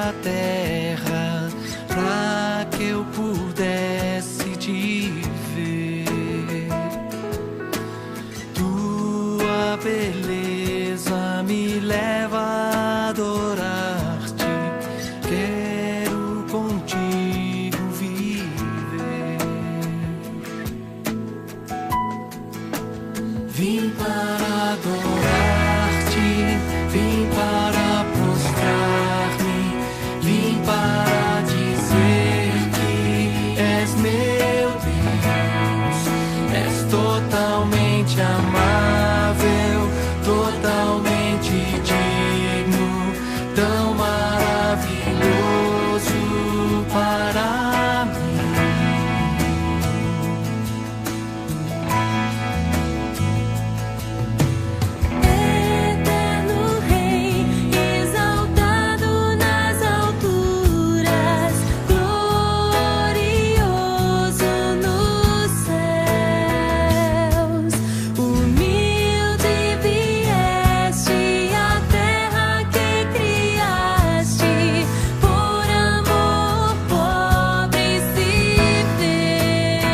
da terra pra que eu pudesse te ver. Tua beleza me leva a adorar-te. Quero contigo viver. Vim para adorar-te, vim para prostrar-me, vim para dizer que és meu Deus. És totalmente amável, totalmente digno, tão maravilhoso para mim. Eterno Rei, exaltado nas alturas, glorioso nos céus, humilde vieste à terra que criaste, por amor pobre se fez.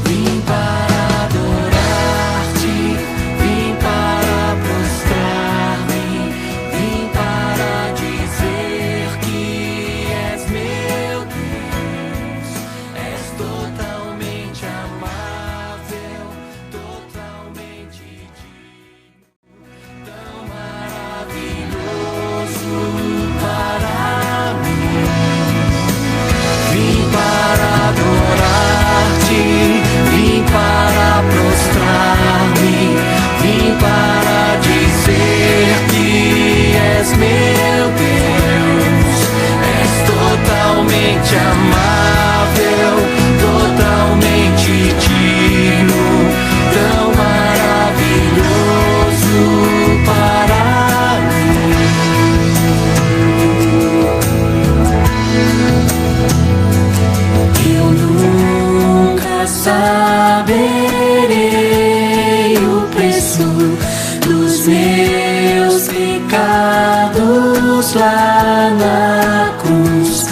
Vim para adorar-te, vim para prostrar-me, vim para dizer que és meu Deus. És totalmente amável, totalmente digno, tão maravilhoso para mim. Vim para adorar-te, vim para prostrar-me, vim para dizer que és meu Deus. És totalmente amável, totalmente digno, tão maravilhoso para mim. Eu nunca saberei o preço dos meus pecados lá na cruz.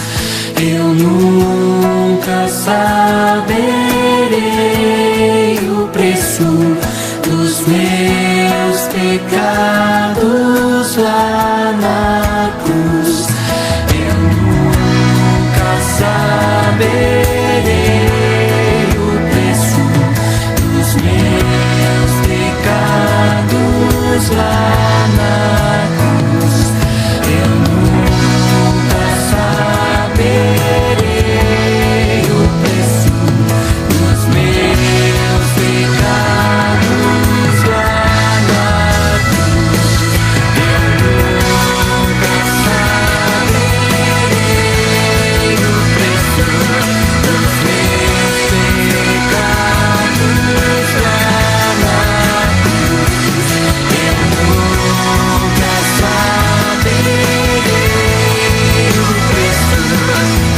Eu nunca saberei o preço dos meus pecados lá na cruz. Eu nunca saberei o preço dos meus pecados lá na cruz. Eu nunca saberei o preço dos meus pecados lá na cruz. Eu nunca saberei o preço dos meus pecados lá na cruz. Eu nunca saberei o preço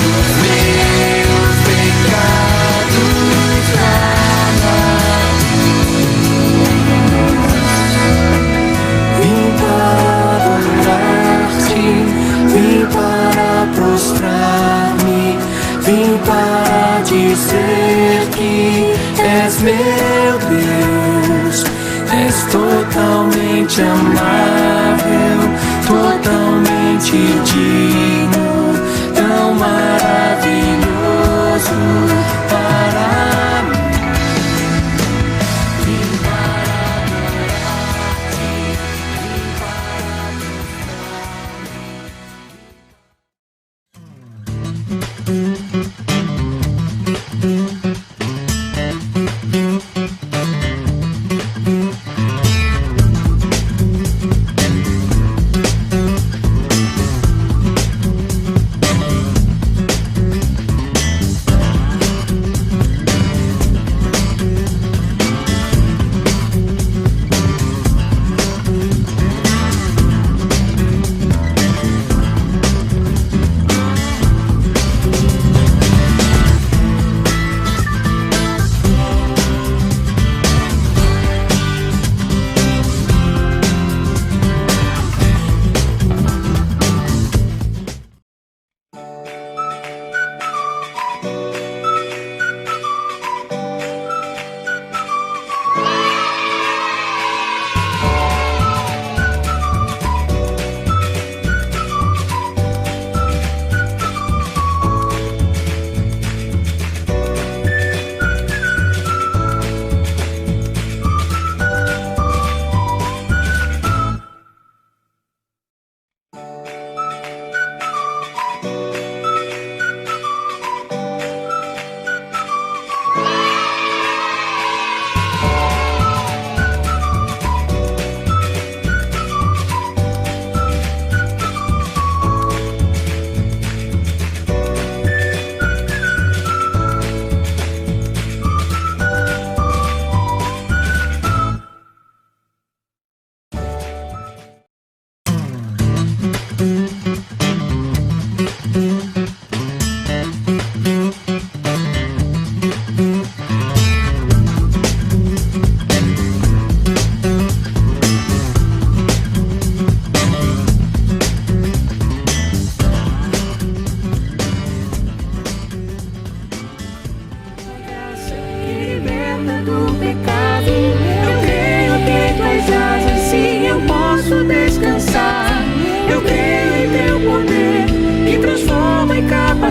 dos meus pecados lá na cruz. Vim para adorar-te, vim para prostrar-me, vim para dizer que és meu Deus. És totalmente amável, totalmente digno, tão maravilhoso para mim. Vim para adorar-te, vim para prostrar-me.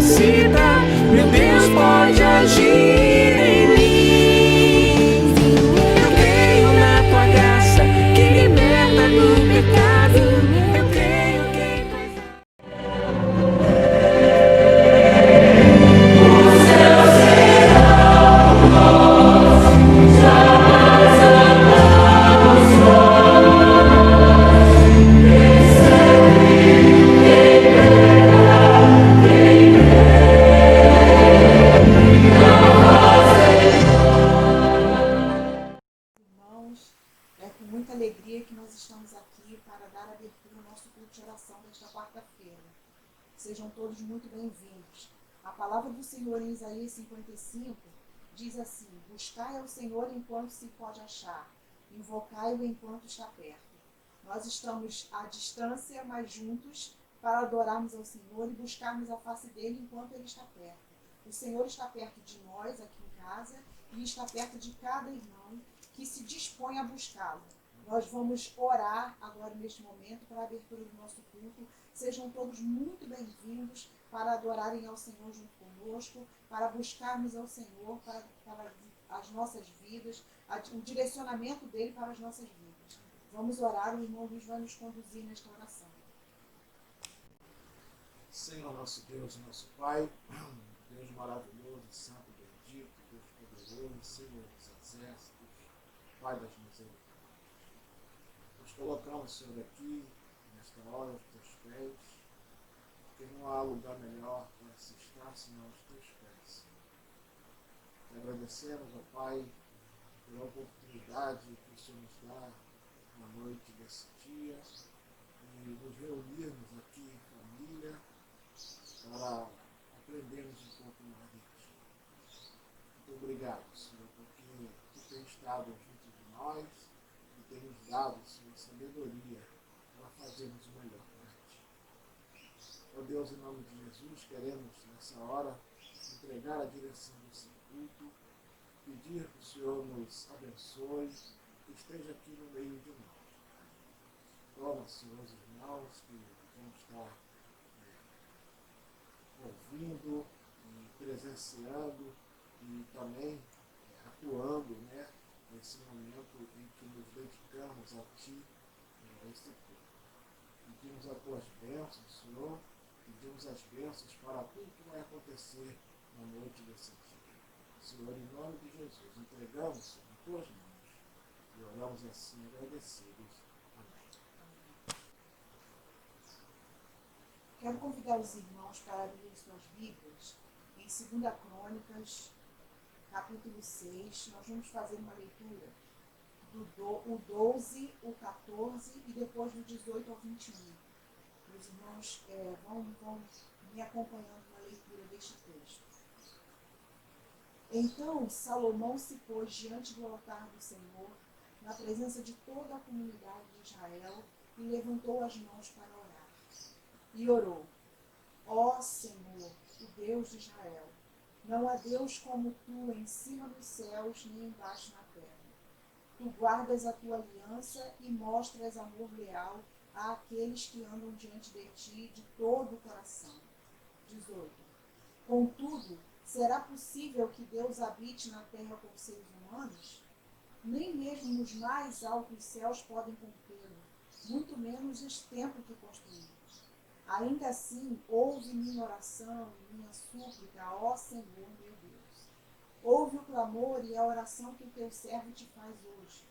capacita, meu Deus pode agir em mim. Eu creio na tua graça que liberta do pecado. Eu creio que Irmãos, é com muita alegria que nós estamos aqui para dar abertura ao nosso culto de oração desta quarta-feira. Sejam todos muito bem-vindos. A palavra do Senhor em Isaías 55 diz assim: buscai ao Senhor enquanto se pode achar, invocai-o enquanto está perto. Nós estamos à distância, mas juntos, para adorarmos ao Senhor e buscarmos a face dele enquanto ele está perto. O Senhor está perto de nós aqui em casa e está perto de cada irmão que se dispõe a buscá-lo. Nós vamos orar agora neste momento para a abertura do nosso culto. Sejam todos muito bem-vindos para adorarem ao Senhor junto conosco, para buscarmos ao Senhor para as nossas vidas, o direcionamento dele para as nossas vidas. Vamos orar, o irmão Luiz vai nos conduzir nesta oração. Senhor nosso Deus, nosso Pai, Deus maravilhoso, santo, bendito, Deus poderoso, Senhor dos exércitos, Pai das misericórdias. Nós colocamos, Senhor, aqui, nesta hora, os teus pés, porque não há lugar melhor para se estar senão os teus pés, Senhor. Te agradecemos, ó Pai, pela oportunidade que o Senhor nos dá na noite desse dia e nos reunirmos aqui em família para aprendermos um pouco mais de ti. Muito obrigado, Senhor, porque tu tens estado junto de nós e tem nos dado, Senhor, sabedoria para fazermos o melhor para ti. Ó Deus, em nome de Jesus, queremos nessa hora entregar a direção desse culto, pedir que o Senhor nos abençoe, que esteja aqui no meio de nós. Toma, Senhor, os irmãos que vão estar ouvindo e presenciando e também atuando, né, nesse momento em que nos dedicamos a Ti, a esse culto. Pedimos as Tuas bênçãos, Senhor, pedimos as bênçãos para tudo que vai acontecer na noite desse dia. Senhor, em nome de Jesus, entregamos em Tuas mãos e oramos assim agradecidos. Amém. Quero convidar os irmãos para abrirem suas Bíblias em 2 Crônicas, capítulo 6. Nós vamos fazer uma leitura o 12, o 14 e depois do 18 ao 21. Os irmãos vão me acompanhando na leitura deste texto. Então Salomão se pôs diante do altar do Senhor, na presença de toda a comunidade de Israel, e levantou as mãos para orar. E orou: ó Senhor, o Deus de Israel, não há Deus como tu em cima dos céus nem embaixo na terra. Tu guardas a tua aliança e mostras amor leal àqueles que andam diante de ti de todo o coração. 18. Contudo, será possível que Deus habite na terra com seres humanos? Nem mesmo os mais altos céus podem contê-lo, muito menos este templo que construímos. Ainda assim, ouve minha oração e minha súplica, ó Senhor meu Deus. Ouve o clamor e a oração que o teu servo te faz hoje.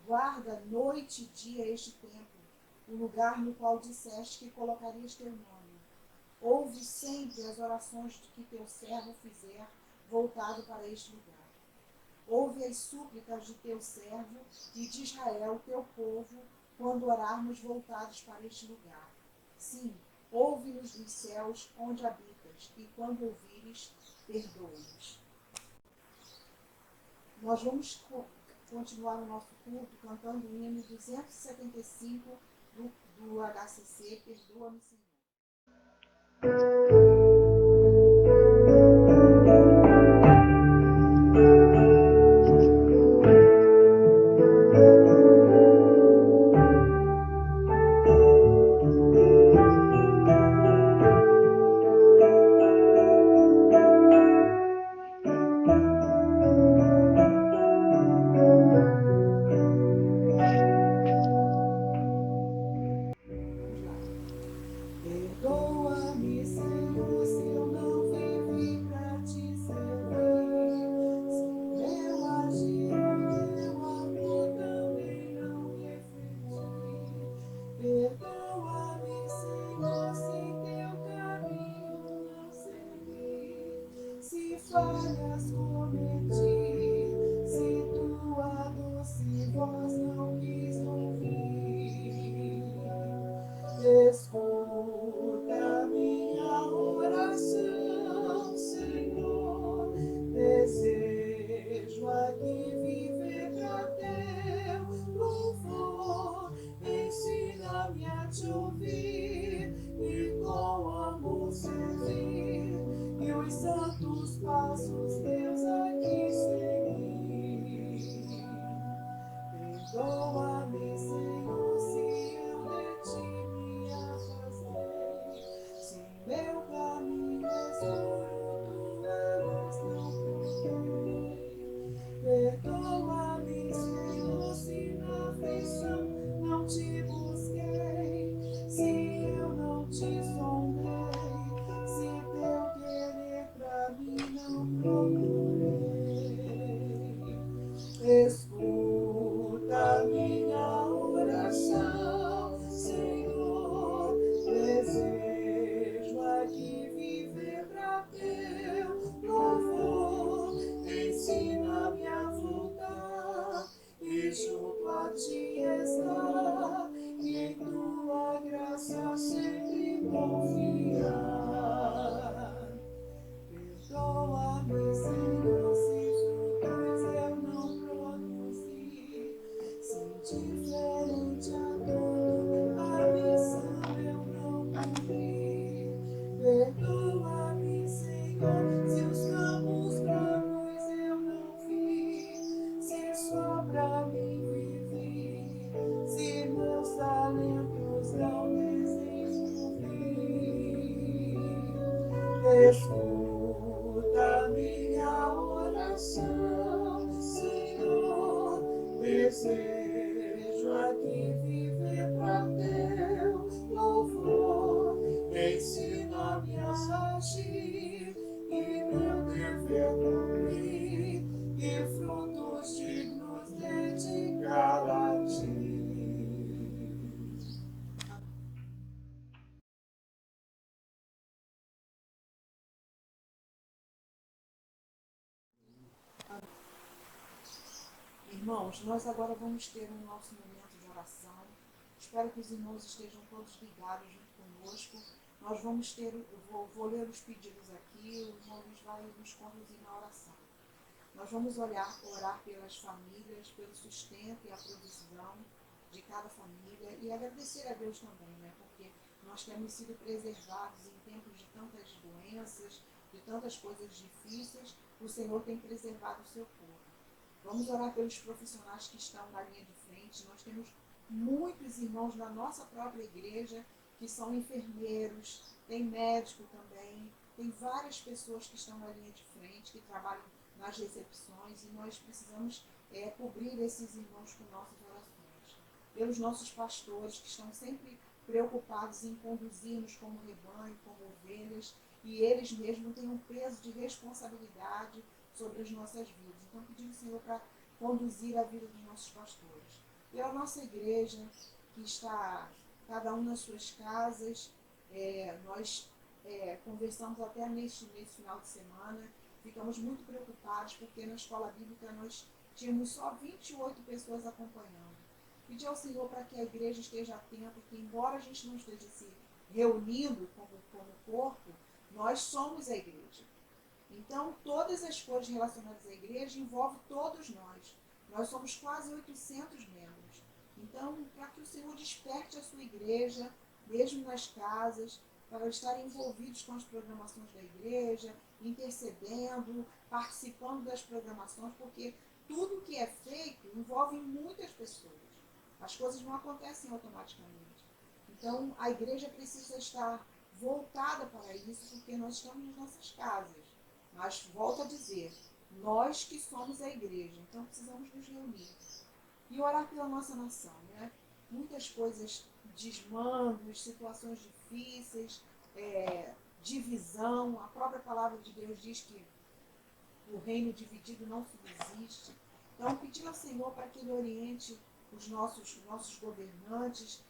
Guarda noite e dia este templo, o lugar no qual disseste que colocarias teu nome. Ouve sempre as orações que teu servo fizer voltado para este lugar. Ouve as súplicas de teu servo e de Israel, teu povo, quando orarmos voltados para este lugar. Sim, ouve-nos dos céus onde habitas, e quando ouvires, perdoa-nos. Nós vamos continuar o nosso culto cantando o hino 275 do HCC, Perdoa-me, Senhor. Perdoa-me, Senhor, se eu de ti me afastei. Se meu caminho é escuro, tua luz não procurei. Perdoa-me, Senhor, se na aflição não te busquei. Se eu não te sondei, se teu querer pra mim não procurei. Escuta minha oração, Senhor. Desejo aqui viver pra teu louvor. Ensina-me a voltar e junto a ti estar, e em tua graça sempre confiar. Perdoa-me, Senhor, se frutos eu não produzi, se indiferente a tudo a missão eu não cumpri. Perdoa-me, Senhor, se os campos brancos eu não vi, se só pra mim vivi, se meus talentos não desenvolvi. Escuta minha oração, Senhor. Desejo aqui viver pra teu louvor. Ensina-me a agir e meu dever cumprir, e frutos dignos dedicar a ti. Irmãos, nós agora vamos ter o nosso momento de oração. Espero que os irmãos estejam todos ligados junto conosco. Nós vamos ter, vou ler os pedidos aqui, o irmão Luiz vai nos conduzir na oração. Nós vamos orar pelas famílias, pelo sustento e a provisão de cada família e agradecer a Deus também, né? Porque nós temos sido preservados em tempos de tantas doenças, de tantas coisas difíceis, o Senhor tem preservado o seu povo. Vamos orar pelos profissionais que estão na linha de frente. Nós temos muitos irmãos na nossa própria igreja que são enfermeiros, tem médico também, tem várias pessoas que estão na linha de frente, que trabalham nas recepções, e nós precisamos cobrir esses irmãos com nossas orações. Pelos nossos pastores que estão sempre preocupados em conduzir-nos como rebanho, como ovelhas, e eles mesmos têm um peso de responsabilidade sobre as nossas vidas. Então, pedimos, Senhor, para conduzir a vida dos nossos pastores. Pela nossa igreja, que está cada um nas suas casas, nós conversamos até nesse final de semana, ficamos muito preocupados, porque na escola bíblica nós tínhamos só 28 pessoas acompanhando. Pedir ao Senhor para que a igreja esteja atenta, que embora a gente não esteja se reunindo como corpo, nós somos a igreja. Então, todas as coisas relacionadas à igreja envolvem todos nós. Nós somos quase 800 membros. Então, para que o Senhor desperte a sua igreja, mesmo nas casas, para estarem envolvidos com as programações da igreja, intercedendo, participando das programações, porque tudo que é feito envolve muitas pessoas. As coisas não acontecem automaticamente. Então, a igreja precisa estar voltada para isso, porque nós estamos nas nossas casas. Mas, volto a dizer, nós que somos a igreja, então precisamos nos reunir e orar pela nossa nação, né? Muitas coisas, desmandos, situações difíceis, divisão. A própria palavra de Deus diz que o reino dividido não subsiste. Então, pedindo ao Senhor para que Ele oriente os nossos governantes.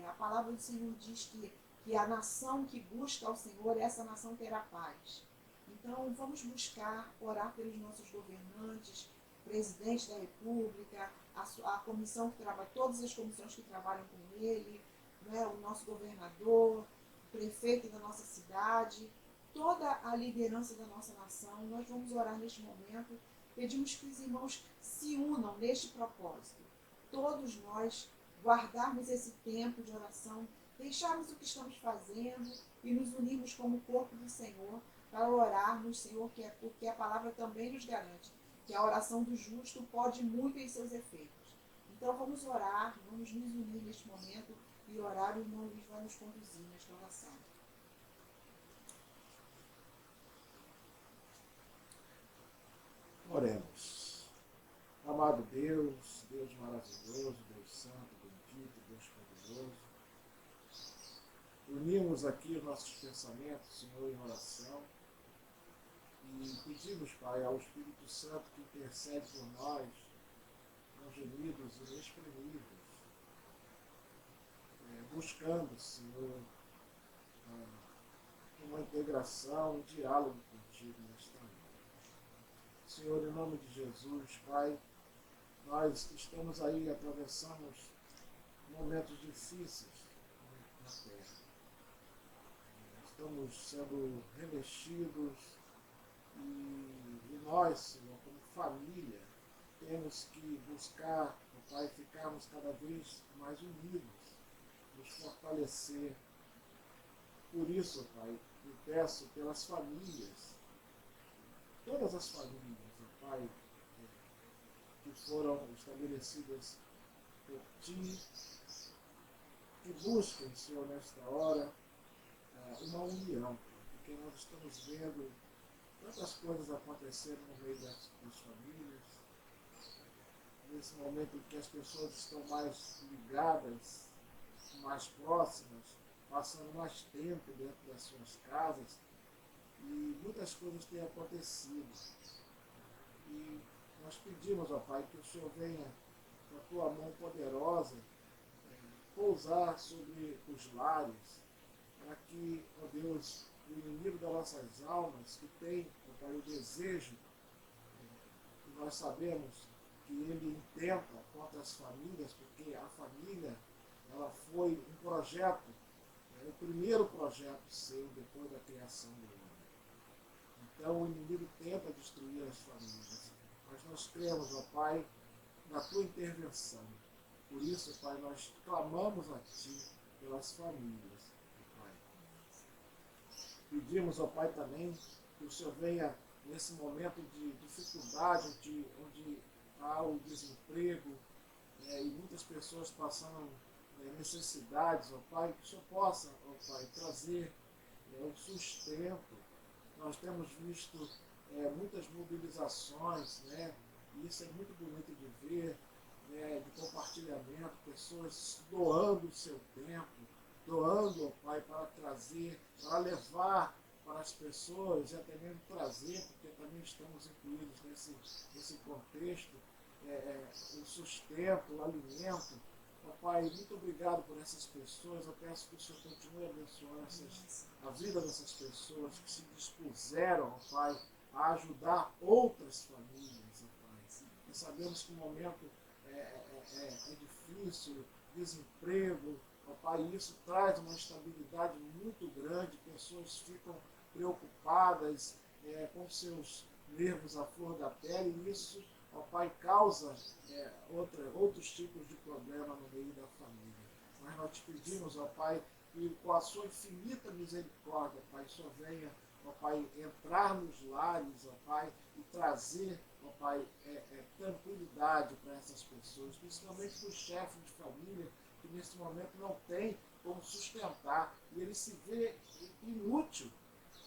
A palavra do Senhor diz que a nação que busca ao Senhor, essa nação terá paz. Então, vamos buscar orar pelos nossos governantes, presidente da República, a comissão que trabalha, todas as comissões que trabalham com ele, né, o nosso governador, o prefeito da nossa cidade, toda a liderança da nossa nação. Nós vamos orar neste momento. Pedimos que os irmãos se unam neste propósito. Todos nós guardarmos esse tempo de oração, deixarmos o que estamos fazendo e nos unirmos como corpo do Senhor, para orarmos, Senhor, porque a palavra também nos garante que a oração do justo pode muito em seus efeitos. Então vamos orar, vamos nos unir neste momento e orar, e o irmão Luiz vai nos conduzir nesta oração. Oremos. Amado Deus, Deus maravilhoso, Deus santo, bendito, Deus poderoso, unimos aqui nossos pensamentos, Senhor, em oração, e pedimos, Pai, ao Espírito Santo que intercede por nós, com gemidos inexprimíveis, buscando, Senhor, uma integração, um diálogo contigo nesta noite. Senhor, em nome de Jesus, Pai, nós estamos aí, atravessamos momentos difíceis na terra. Estamos sendo revestidos e nós, Senhor, como família, temos que buscar, Pai, ficarmos cada vez mais unidos, nos fortalecer. Por isso, Pai, eu peço pelas famílias, todas as famílias, Pai, que foram estabelecidas por Ti, que busquem, Senhor, nesta hora, uma união, porque nós estamos vendo tantas coisas acontecendo no meio das famílias, nesse momento em que as pessoas estão mais ligadas, mais próximas, passando mais tempo dentro das suas casas, e muitas coisas têm acontecido. E nós pedimos, ó Pai, que o Senhor venha com a Tua mão poderosa pousar sobre os lares, para que, ó Deus, o inimigo das nossas almas, que tem, ó Pai, o desejo, que nós sabemos que ele intenta contra as famílias, porque a família, ela foi um projeto, o primeiro projeto seu depois da criação do homem. Então o inimigo tenta destruir as famílias, mas nós cremos, ó Pai, na Tua intervenção. Por isso, Pai, nós clamamos a Ti pelas famílias, ó Pai. Pedimos, ó Pai, também que o Senhor venha nesse momento de dificuldade, onde há o desemprego, e muitas pessoas passando necessidades, ó Pai, que o Senhor possa, ó Pai, trazer o sustento. Nós temos visto muitas mobilizações, né? E isso é muito bonito de ver, de compartilhamento, pessoas doando o seu tempo, doando, ó Pai, para trazer, para levar para as pessoas, e até mesmo trazer, porque também estamos incluídos nesse contexto, o sustento, o alimento. Ó Pai, muito obrigado por essas pessoas. Eu peço que o Senhor continue abençoando a vida dessas pessoas que se dispuseram, ó Pai, a ajudar outras famílias, ó Pai. Nós sabemos que o momento é difícil, desemprego, ó Pai, e isso traz uma instabilidade muito grande, pessoas ficam preocupadas com seus nervos à flor da pele, e isso, ó Pai, causa outros tipos de problema no meio da família. Mas nós te pedimos, ó Pai, que com a Sua infinita misericórdia, Pai, o Senhor venha, ó Pai, entrar nos lares, ó Pai, e trazer, ó Pai, tranquilidade para essas pessoas, principalmente para o chefe de família, que nesse momento não tem como sustentar, e ele se vê inútil,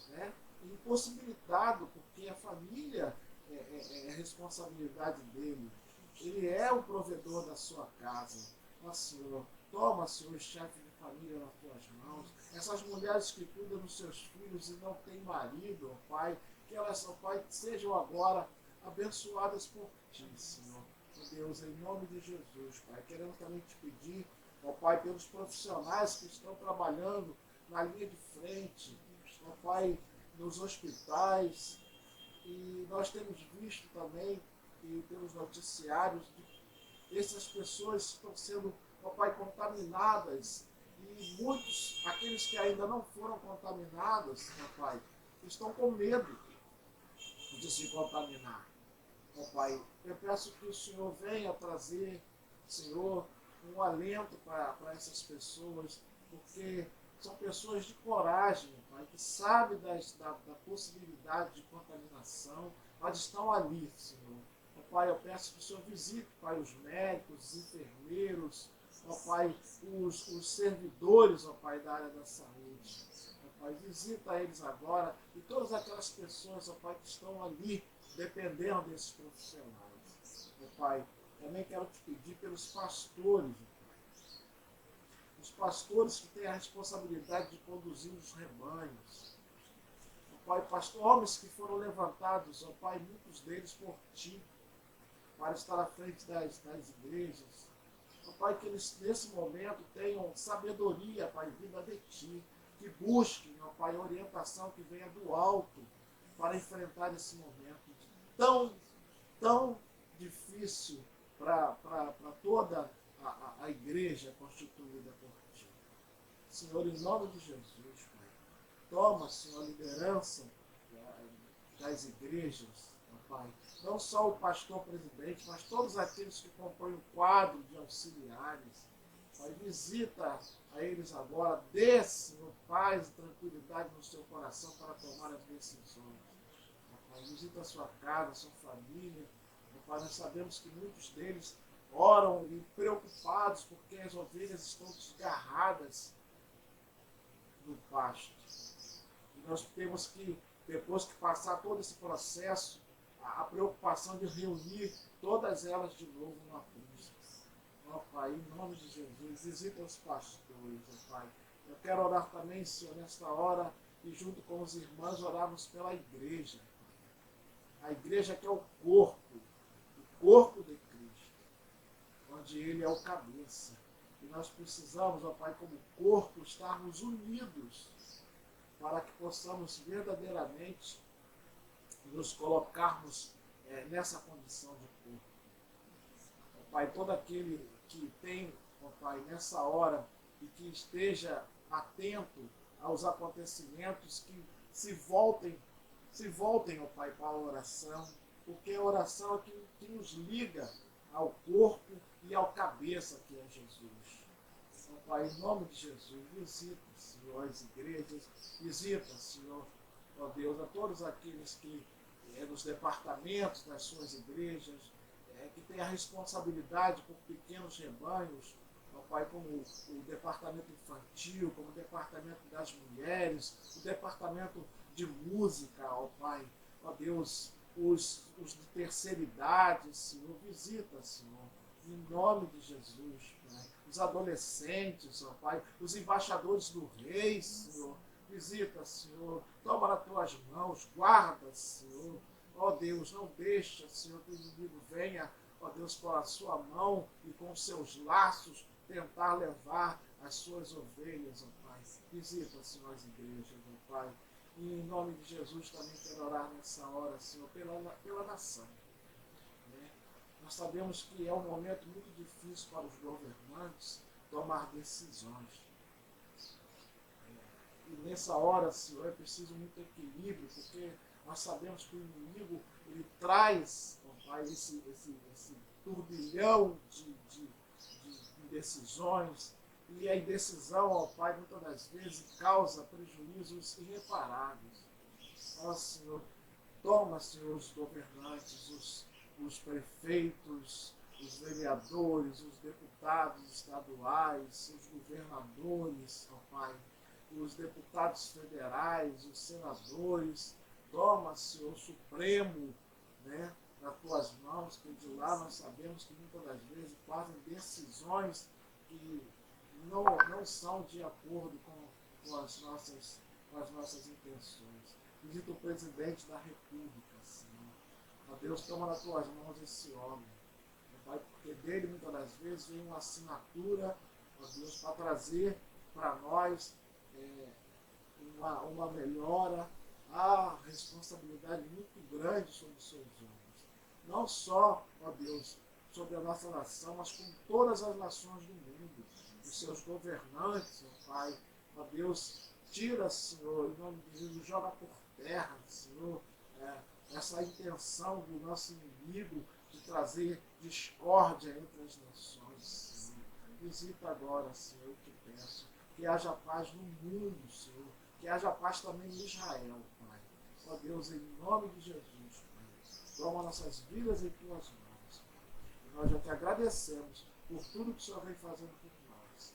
né? Impossibilitado, porque a família é responsabilidade dele. Ele é o provedor da sua casa. Ó Senhor, toma, Senhor, o chefe de família nas tuas mãos. Essas mulheres que cuidam dos seus filhos e não têm marido, ó Pai, que elas, ó Pai, sejam agora abençoadas por Ti, Senhor. Ó Deus, em nome de Jesus, Pai, queremos também te pedir, ó Pai, pelos profissionais que estão trabalhando na linha de frente, ó Pai, nos hospitais, e nós temos visto também, e pelos noticiários, essas pessoas estão sendo, ó Pai, contaminadas, e muitos, aqueles que ainda não foram contaminados, ó Pai, estão com medo de se contaminar. Ó Pai, eu peço que o Senhor venha trazer, Senhor, um alento para essas pessoas, porque são pessoas de coragem, Pai, que sabem da possibilidade de contaminação, mas estão ali, Senhor, Pai, eu peço que o Senhor visite, Pai, os médicos, os enfermeiros, ó Pai, os servidores, ó Pai, da área da saúde. Ó Pai, visita eles agora e todas aquelas pessoas, ó Pai, que estão ali dependendo desses profissionais. Ó Pai, também quero te pedir pelos pastores, ó Pai. Os pastores que têm a responsabilidade de conduzir os rebanhos. Ó Pai, homens que foram levantados, ó Pai, muitos deles por Ti, para estar à frente das igrejas. Ó Pai, que eles nesse momento tenham sabedoria, Pai, vinda de Ti, que busquem, ó Pai, orientação que venha do alto para enfrentar esse momento tão difícil para toda a igreja constituída por Ti. Senhor, em nome de Jesus, Pai, toma, Senhor, a liderança das igrejas, ó Pai. Não só o pastor presidente, mas todos aqueles que compõem o quadro de auxiliares. Pai, visita a eles agora, dê, Senhor, paz e tranquilidade no seu coração para tomar as decisões. Pai, visita a sua casa, a sua família. Pai, nós sabemos que muitos deles oram e preocupados porque as ovelhas estão desgarradas do pasto. E nós temos que, depois que passar todo esse processo, a preocupação de reunir todas elas de novo numa cruz. Ó Pai, em nome de Jesus, visita os pastores, ó Pai. Eu quero orar também, Senhor, nesta hora, e junto com os irmãos orarmos pela igreja. A igreja que é o corpo de Cristo, onde Ele é o cabeça. E nós precisamos, ó Pai, como corpo, estarmos unidos para que possamos verdadeiramente nos colocarmos nessa condição de corpo. Ó Pai, todo aquele que tem, ó Pai, nessa hora e que esteja atento aos acontecimentos, que se voltem, ó Pai, para a oração, porque a oração é que nos liga ao corpo e ao cabeça, que é Jesus. Ó Pai, em nome de Jesus, visita, Senhor, as igrejas, visita, Senhor, ó Deus, a todos aqueles que nos departamentos das suas igrejas, que têm a responsabilidade por pequenos rebanhos, ó Pai, como o departamento infantil, como o departamento das mulheres, o departamento de música, ó Pai, ó Deus, os de terceira idade, Senhor, visita, Senhor, em nome de Jesus, Pai, os adolescentes, ó Pai, os embaixadores do Rei, Senhor, visita, Senhor, toma nas tuas mãos, guarda, Senhor, ó Deus, não deixa, Senhor, que o inimigo venha, ó Deus, com a sua mão e com os seus laços tentar levar as suas ovelhas, ó Pai. Visita, Senhor, as igrejas, ó Pai. E em nome de Jesus também quero orar nessa hora, Senhor, pela nação. Né? Nós sabemos que é um momento muito difícil para os governantes tomar decisões. E nessa hora, Senhor, é preciso muito equilíbrio, porque nós sabemos que o inimigo ele traz, ó Pai, esse turbilhão de decisões, e a indecisão, ó Pai, muitas das vezes causa prejuízos irreparáveis. Ó Senhor, toma, Senhor, os governantes, os prefeitos, os vereadores, os deputados estaduais, os governadores, ó Pai, os deputados federais, os senadores, toma, Senhor, o Supremo, né, nas tuas mãos, que de lá nós sabemos que muitas das vezes fazem decisões que não são de acordo com as nossas intenções. Visita o presidente da República, Senhor. Ó Deus, toma nas tuas mãos esse homem, Pai, porque dele muitas das vezes vem uma assinatura, ó Deus, para trazer para nós uma melhora, a responsabilidade muito grande sobre os seus ombros. Não só, ó Deus, sobre a nossa nação, mas com todas as nações do mundo, os seus governantes, ó Pai. Ó Deus, tira, Senhor, em nome de Jesus, joga por terra, Senhor, essa intenção do nosso inimigo de trazer discórdia entre as nações, Senhor. Visita agora, Senhor, eu te peço, que haja paz no mundo, Senhor, que haja paz também em Israel, Pai. Ó Deus, em nome de Jesus, Pai. Toma nossas vidas em tuas mãos. E nós já te agradecemos por tudo que o Senhor vem fazendo por nós.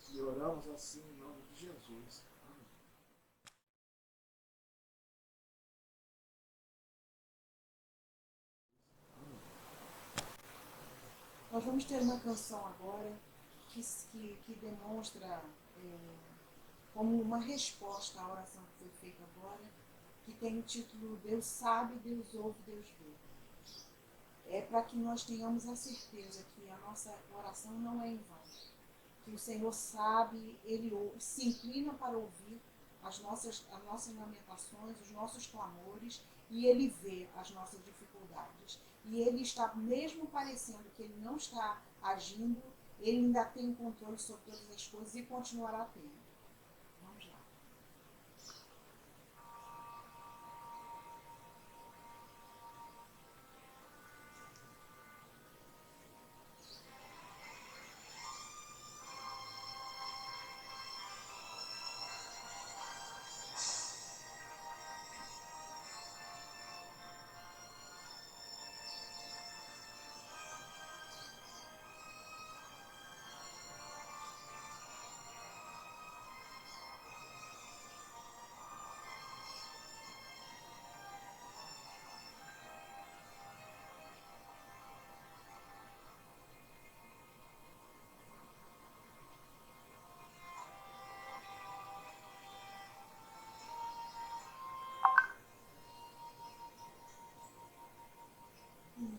E oramos assim em nome de Jesus. Amém. Nós vamos ter uma canção agora que demonstra como uma resposta à oração que foi feita agora, que tem o título Deus sabe, Deus ouve, Deus vê. É para que nós tenhamos a certeza que a nossa oração não é em vão, que o Senhor sabe, Ele se inclina para ouvir as nossas lamentações, os nossos clamores, e Ele vê as nossas dificuldades. E Ele está, mesmo parecendo que Ele não está agindo, Ele ainda tem controle sobre todas as coisas e continuará tendo. Vamos lá.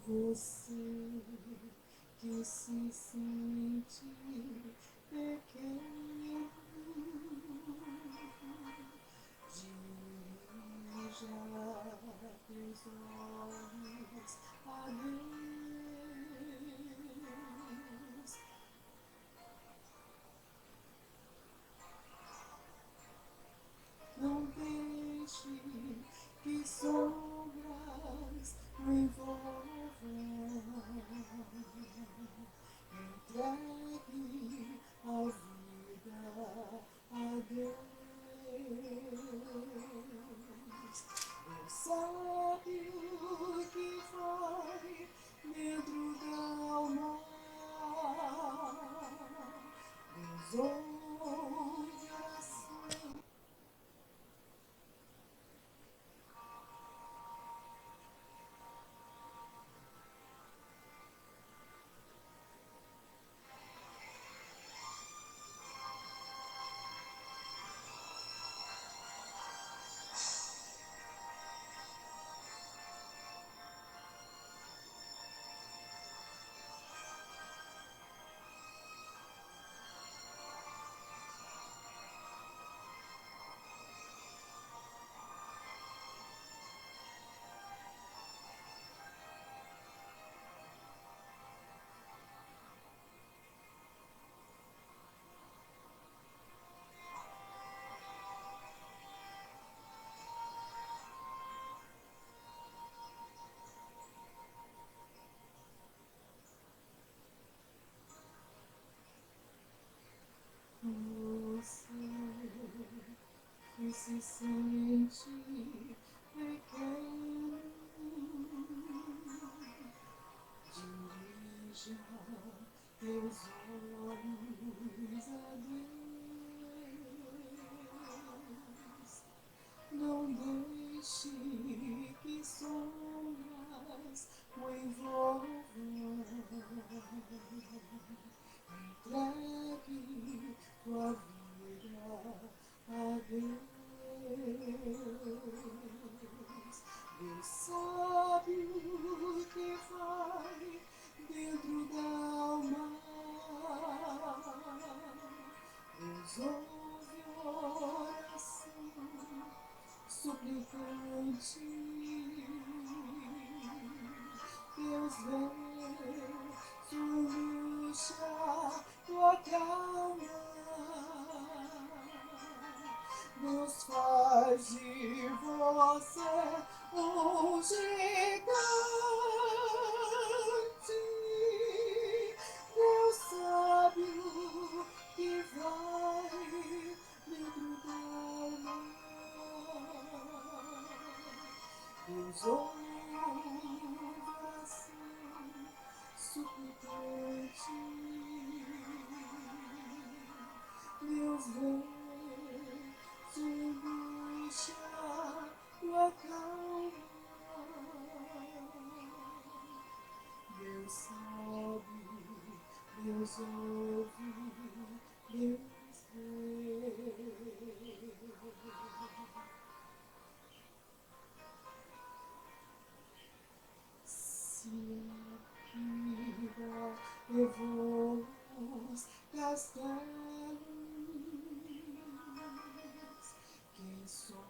Você que se sente pequeno, dirija teus olhos a Deus. Não deixe que sombras o envolvam. Entregue a vida a Deus. Deus sabe o que vai dentro da alma. Deus ouve a oração. Você que se sente pequeno, dirija teus olhos a Deus. Não deixe que sombras o envolvam. Entregue tua vida a Deus. Deus sabe o que vai dentro da alma. Deus ouve a oração suplicante. Deus vê sua angústia, tua calma. Deus faz de você um gigante. Deus sabe o que vai dentro da alma. Deus ouve Deus vê sua angústia, o acalma. Deus sabe, Deus ouve, Deus vê. Se a vida levou os castelos, quem somos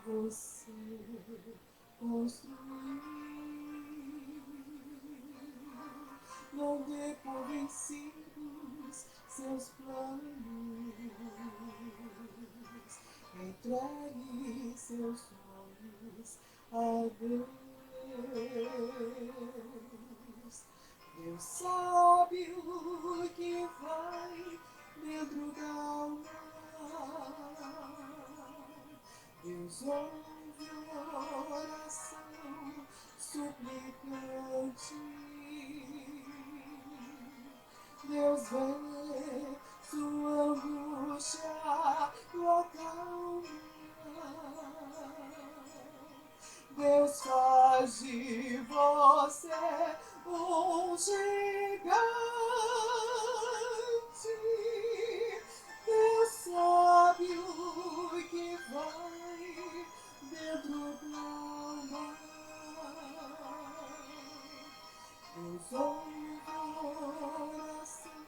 você construiu? Não dê por vencidos seus planos, entregue seus sonhos a Deus. Deus sabe o que vai dentro da alma. Deus ouve a oração suplicante. Deus vê sua angústia, o acalma. Deus faz de você um gigante. Deus sabe o que vai dentro da alma. Deus ouve a oração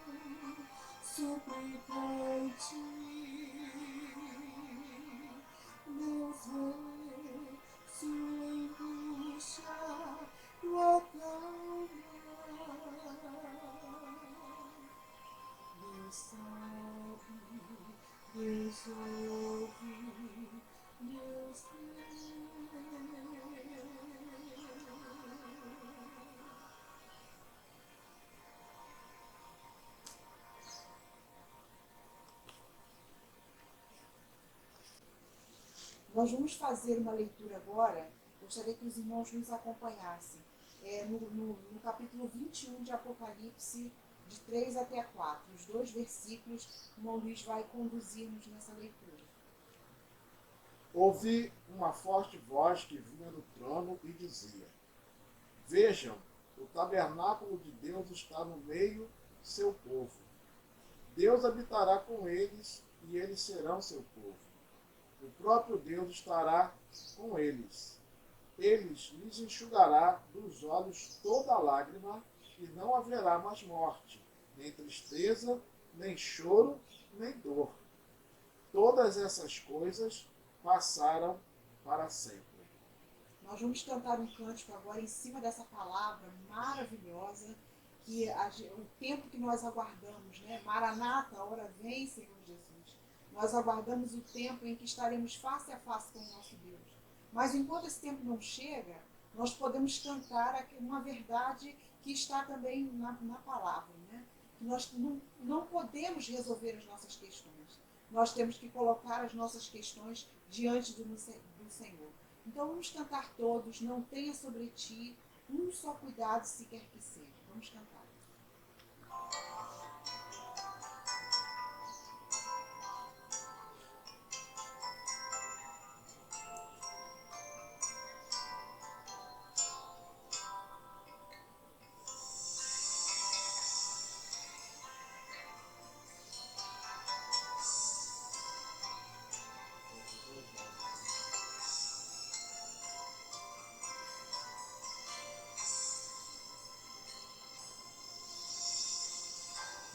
suplicante. Deus vê sua angústia, o acalma. Deus sabe, Deus ouve, Deus vê. Nós vamos fazer uma leitura agora. Gostaria que os irmãos nos acompanhassem. No capítulo 21 de Apocalipse, de 3 até 4. Os 2 versículos, o irmão Luiz vai conduzir-nos nessa leitura. Ouvi uma forte voz que vinha do trono e dizia: Vejam, o tabernáculo de Deus está no meio de seu povo. Deus habitará com eles e eles serão seu povo. O próprio Deus estará com eles. Lhes enxugará dos olhos toda lágrima e não haverá mais morte, nem tristeza, nem choro, nem dor. Todas essas coisas passaram para sempre. Nós vamos cantar um cântico agora em cima dessa palavra maravilhosa, que o tempo que nós aguardamos, né? Maranata, a hora vem, Senhor Jesus. Nós aguardamos o tempo em que estaremos face a face com o nosso Deus. Mas enquanto esse tempo não chega, nós podemos cantar uma verdade que está também na palavra, né? Que nós não podemos resolver as nossas questões. Nós temos que colocar as nossas questões diante do Senhor. Então vamos cantar todos, não tenha sobre ti um só cuidado se quer que seja. Vamos cantar.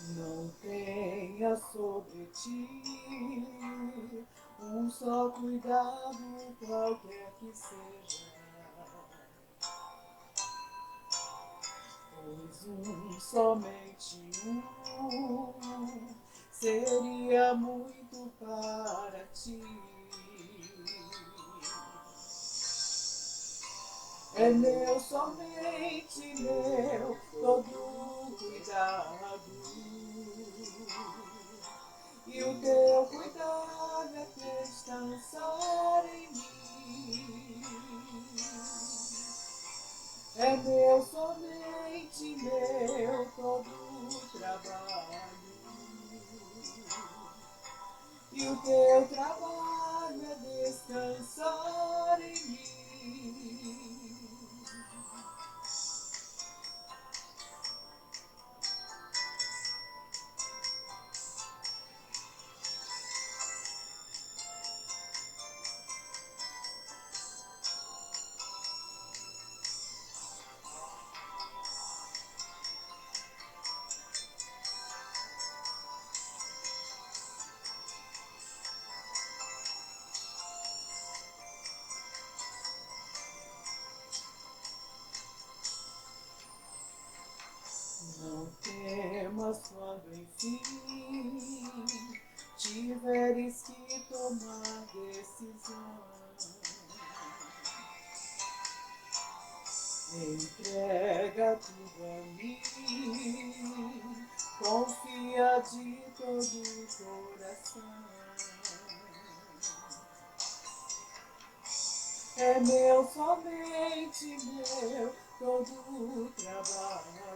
Não tenha sobre ti um só cuidado, qualquer que seja, pois somente seria muito para ti. É meu, somente meu, todo cuidado. E o teu cuidado é descansar em mim. É meu, somente meu, todo trabalho. e o teu trabalho é descansar em mim. Não temas quando enfim tiveres que tomar decisão. Entrega tudo a mim, confia de todo o coração. É meu, somente meu, todo o trabalho.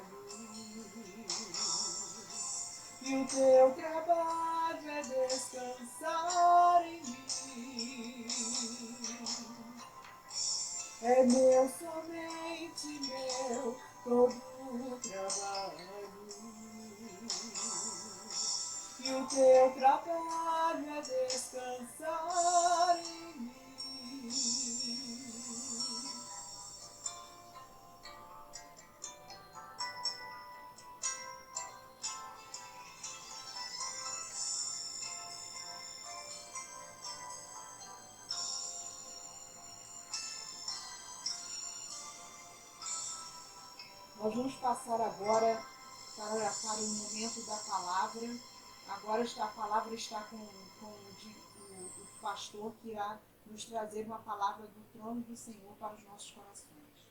E o teu trabalho é descansar em mim. É meu, somente meu, todo o trabalho. E o teu trabalho é descansar em mim. Nós vamos passar agora para o momento da palavra. Agora a palavra está com o pastor que irá nos trazer uma palavra do trono do Senhor para os nossos corações.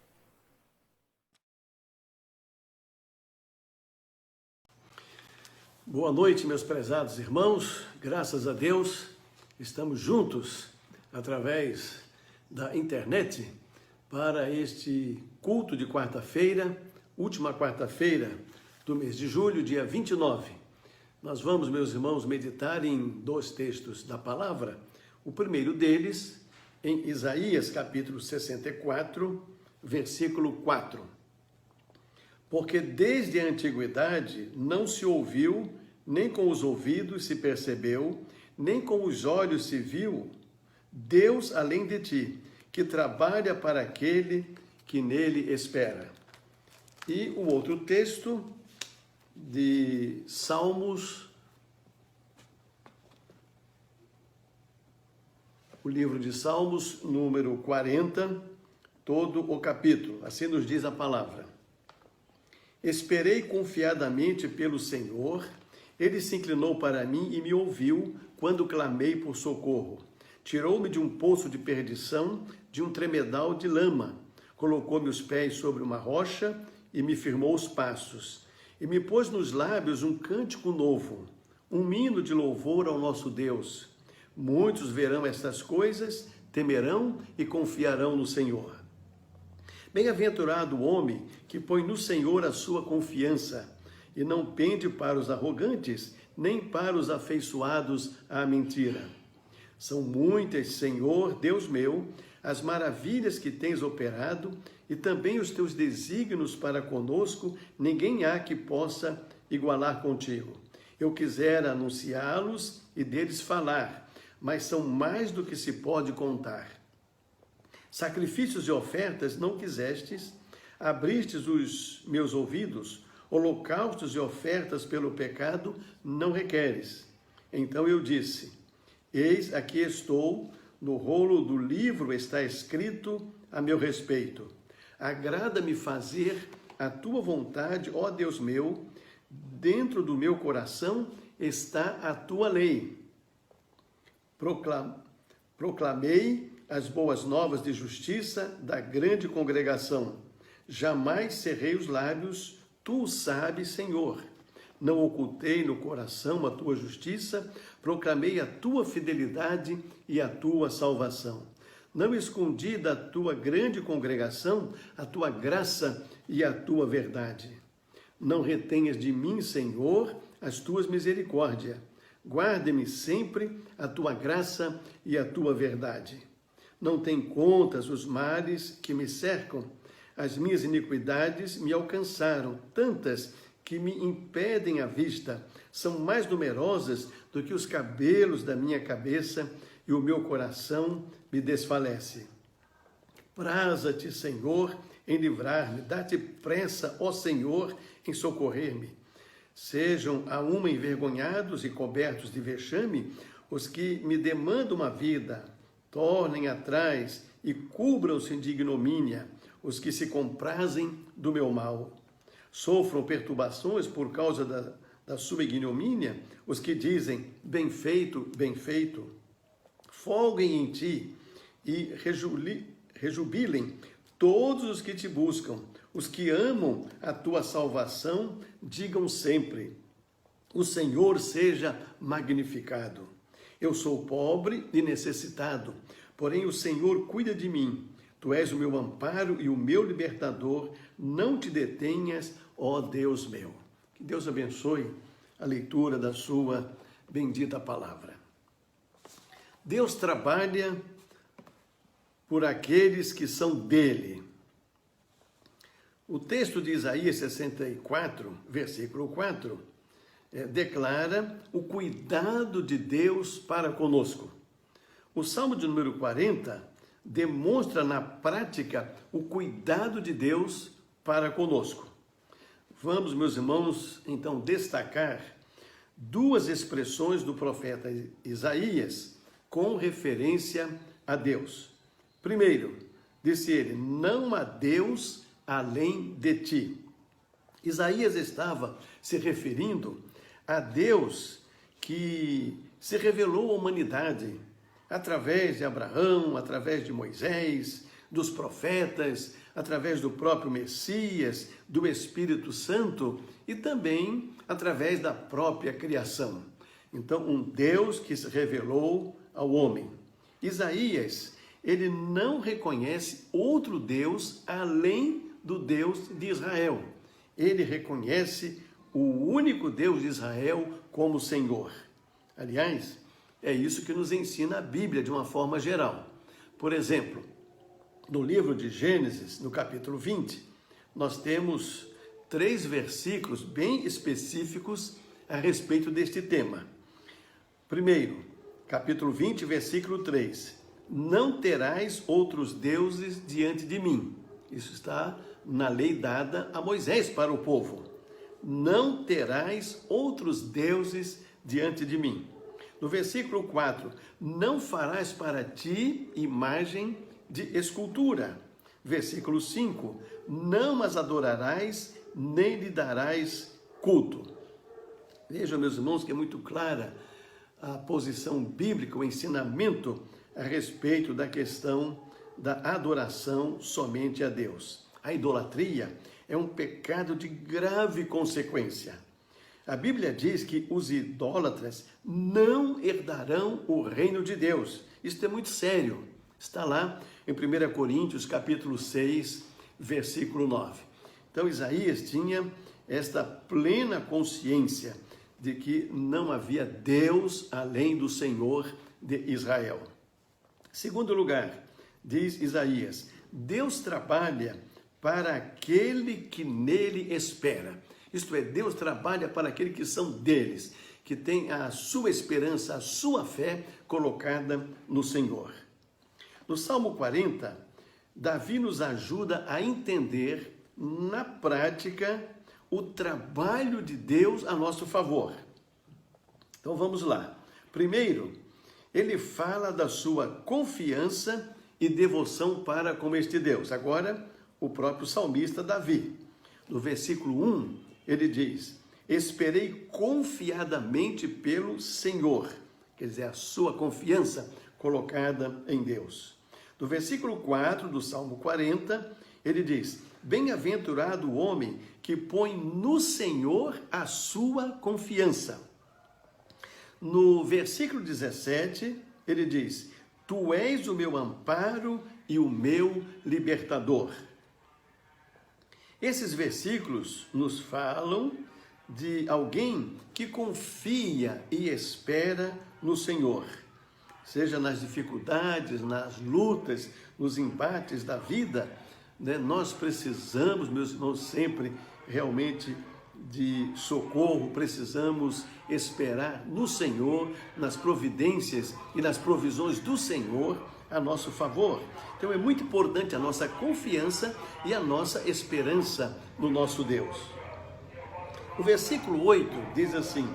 Boa noite, meus prezados irmãos. Graças a Deus, estamos juntos através da internet para este culto de quarta-feira, última quarta-feira do mês de julho, dia 29. Nós vamos, meus irmãos, meditar em 2 textos da palavra. O primeiro deles, em Isaías, capítulo 64, versículo 4. Porque desde a antiguidade não se ouviu, nem com os ouvidos se percebeu, nem com os olhos se viu, Deus além de ti, que trabalha para aquele que nele espera. E o outro texto de Salmos, o livro de Salmos, número 40, todo o capítulo. Assim nos diz a palavra. Esperei confiadamente pelo Senhor, ele se inclinou para mim e me ouviu quando clamei por socorro. Tirou-me de um poço de perdição, de um tremedal de lama. Colocou meus pés sobre uma rocha e me firmou os passos. E me pôs nos lábios um cântico novo, um hino de louvor ao nosso Deus. Muitos verão estas coisas, temerão e confiarão no Senhor. Bem-aventurado o homem que põe no Senhor a sua confiança e não pende para os arrogantes, nem para os afeiçoados à mentira. São muitas, Senhor, Deus meu, as maravilhas que tens operado e também os teus desígnios para conosco, ninguém há que possa igualar contigo. Eu quisera anunciá-los e deles falar, mas são mais do que se pode contar. Sacrifícios e ofertas não quisestes, abristes os meus ouvidos, holocaustos e ofertas pelo pecado não requeres. Então eu disse, eis aqui estou, no rolo do livro está escrito a meu respeito. Agrada-me fazer a tua vontade, ó Deus meu, dentro do meu coração está a tua lei. Proclamei as boas novas de justiça da grande congregação. Jamais cerrei os lábios, tu o sabes, Senhor. Não ocultei no coração a tua justiça, proclamei a tua fidelidade e a tua salvação. Não escondi da tua grande congregação a tua graça e a tua verdade. Não retenhas de mim, Senhor, as tuas misericórdias, Guarde-me sempre a tua graça e a tua verdade. Não tem contas os males que me cercam. As minhas iniquidades me alcançaram, tantas que me impedem a vista. São mais numerosas do que os cabelos da minha cabeça e o meu coração me desfalece. Praza-te, Senhor, em livrar-me. Dá-te pressa, ó Senhor, em socorrer-me. Sejam a uma envergonhados e cobertos de vexame os que me demandam a vida. Tornem atrás e cubram-se de ignomínia os que se comprazem do meu mal. Sofram perturbações por causa da sua ignomínia os que dizem, bem feito, bem feito. Folguem em ti e rejubilem todos os que te buscam. Os que amam a tua salvação, digam sempre, o Senhor seja magnificado. Eu sou pobre e necessitado, porém o Senhor cuida de mim. Tu és o meu amparo e o meu libertador. Não te detenhas, ó Deus meu. Que Deus abençoe a leitura da sua bendita palavra. Deus trabalha por aqueles que são dele. O texto de Isaías 64, versículo 4, declara o cuidado de Deus para conosco. O Salmo de número 40 demonstra na prática o cuidado de Deus para conosco. Vamos, meus irmãos, então destacar duas expressões do profeta Isaías com referência a Deus. Primeiro, disse ele, não há Deus além de ti. Isaías estava se referindo a Deus que se revelou à humanidade através de Abraão, através de Moisés, dos profetas, através do próprio Messias, do Espírito Santo e também através da própria criação. Então, um Deus que se revelou ao homem. Isaías, ele não reconhece outro Deus além do Deus de Israel. Ele reconhece o único Deus de Israel como Senhor. Aliás, é isso que nos ensina a Bíblia de uma forma geral. Por exemplo, no livro de Gênesis, no capítulo 20, nós temos 3 versículos bem específicos a respeito deste tema. Primeiro, capítulo 20, versículo 3. Não terás outros deuses diante de mim. Isso está na lei dada a Moisés para o povo. Não terás outros deuses diante de mim. No versículo 4, não farás para ti imagem de escultura. Versículo 5, não as adorarás, nem lhe darás culto. Vejam, meus irmãos, que é muito clara a posição bíblica, o ensinamento a respeito da questão da adoração somente a Deus. A idolatria é um pecado de grave consequência. A Bíblia diz que os idólatras não herdarão o reino de Deus. Isso é muito sério. Está lá em 1 Coríntios, capítulo 6, versículo 9. Então, Isaías tinha esta plena consciência de que não havia Deus além do Senhor de Israel. Segundo lugar, diz Isaías, Deus trabalha para aquele que nele espera. Isto é, Deus trabalha para aqueles que são deles, que têm a sua esperança, a sua fé colocada no Senhor. No Salmo 40, Davi nos ajuda a entender na prática o trabalho de Deus a nosso favor. Então vamos lá. Primeiro, ele fala da sua confiança e devoção para com este Deus. Agora, o próprio salmista Davi. No versículo 1, ele diz, esperei confiadamente pelo Senhor. Quer dizer, a sua confiança colocada em Deus. No versículo 4 do Salmo 40, ele diz, bem-aventurado o homem que põe no Senhor a sua confiança. No versículo 17, ele diz, tu és o meu amparo e o meu libertador. Esses versículos nos falam de alguém que confia e espera no Senhor. Seja nas dificuldades, nas lutas, nos embates da vida, né? Nós precisamos, meus irmãos, sempre realmente de socorro, precisamos esperar no Senhor, nas providências e nas provisões do Senhor a nosso favor. Então é muito importante a nossa confiança e a nossa esperança no nosso Deus. O versículo 8 diz assim: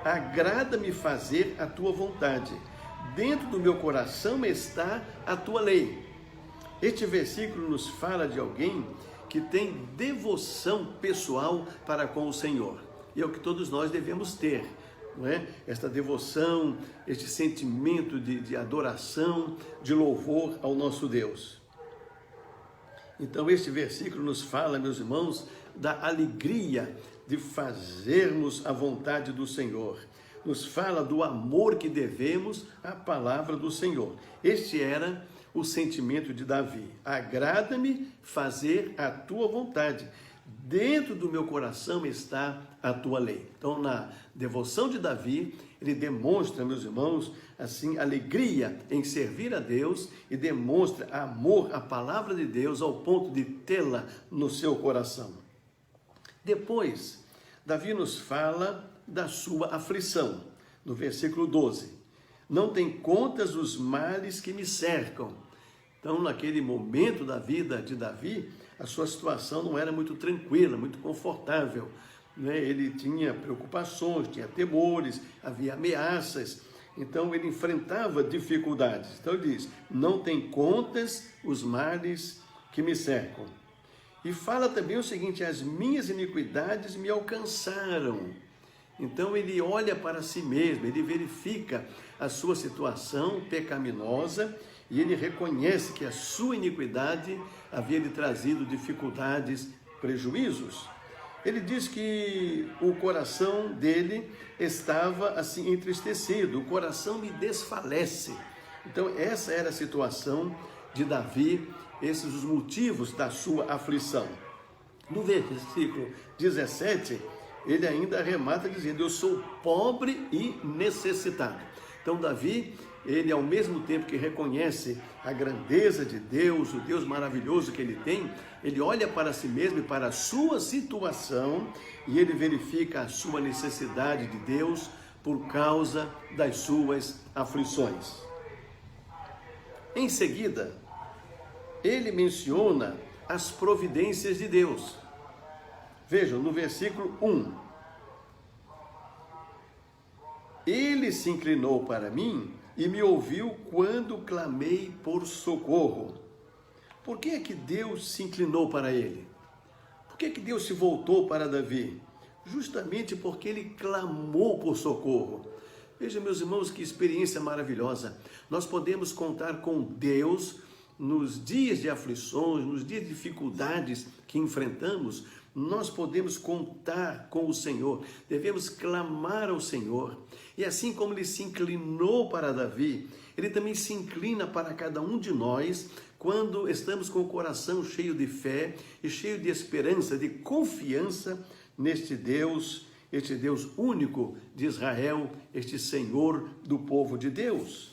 agrada-me fazer a tua vontade, dentro do meu coração está a tua lei. Este versículo nos fala de alguém que tem devoção pessoal para com o Senhor. E é o que todos nós devemos ter, não é? Esta devoção, este sentimento de adoração, de louvor ao nosso Deus. Então este versículo nos fala, meus irmãos, da alegria de fazermos a vontade do Senhor. Nos fala do amor que devemos à palavra do Senhor. Este era o sentimento de Davi: agrada-me fazer a tua vontade, dentro do meu coração está a tua lei. Então, na devoção de Davi, ele demonstra, meus irmãos, assim, alegria em servir a Deus e demonstra amor à palavra de Deus ao ponto de tê-la no seu coração. Depois, Davi nos fala da sua aflição, no versículo 12. Não tem contas os males que me cercam. Então, naquele momento da vida de Davi, a sua situação não era muito tranquila, muito confortável, né? Ele tinha preocupações, tinha temores, havia ameaças, então ele enfrentava dificuldades. Então ele diz: não tem contas os males que me cercam. E fala também o seguinte: as minhas iniquidades me alcançaram. Então ele olha para si mesmo, ele verifica a sua situação pecaminosa e ele reconhece que a sua iniquidade havia lhe trazido dificuldades, prejuízos. Ele diz que o coração dele estava assim entristecido, o coração me desfalece. Então essa era a situação de Davi, esses os motivos da sua aflição. No versículo 17, ele ainda arremata dizendo: eu sou pobre e necessitado. Então Davi, ele ao mesmo tempo que reconhece a grandeza de Deus, o Deus maravilhoso que ele tem, ele olha para si mesmo e para a sua situação e ele verifica a sua necessidade de Deus por causa das suas aflições. Em seguida, ele menciona as providências de Deus. Vejam, no versículo 1. Ele se inclinou para mim e me ouviu quando clamei por socorro. Por que é que Deus se inclinou para ele? Por que é que Deus se voltou para Davi? Justamente porque ele clamou por socorro. Veja, meus irmãos, que experiência maravilhosa. Nós podemos contar com Deus nos dias de aflições, nos dias de dificuldades que enfrentamos. Nós podemos contar com o Senhor, devemos clamar ao Senhor. E assim como ele se inclinou para Davi, ele também se inclina para cada um de nós quando estamos com o coração cheio de fé e cheio de esperança, de confiança neste Deus, este Deus único de Israel, este Senhor do povo de Deus.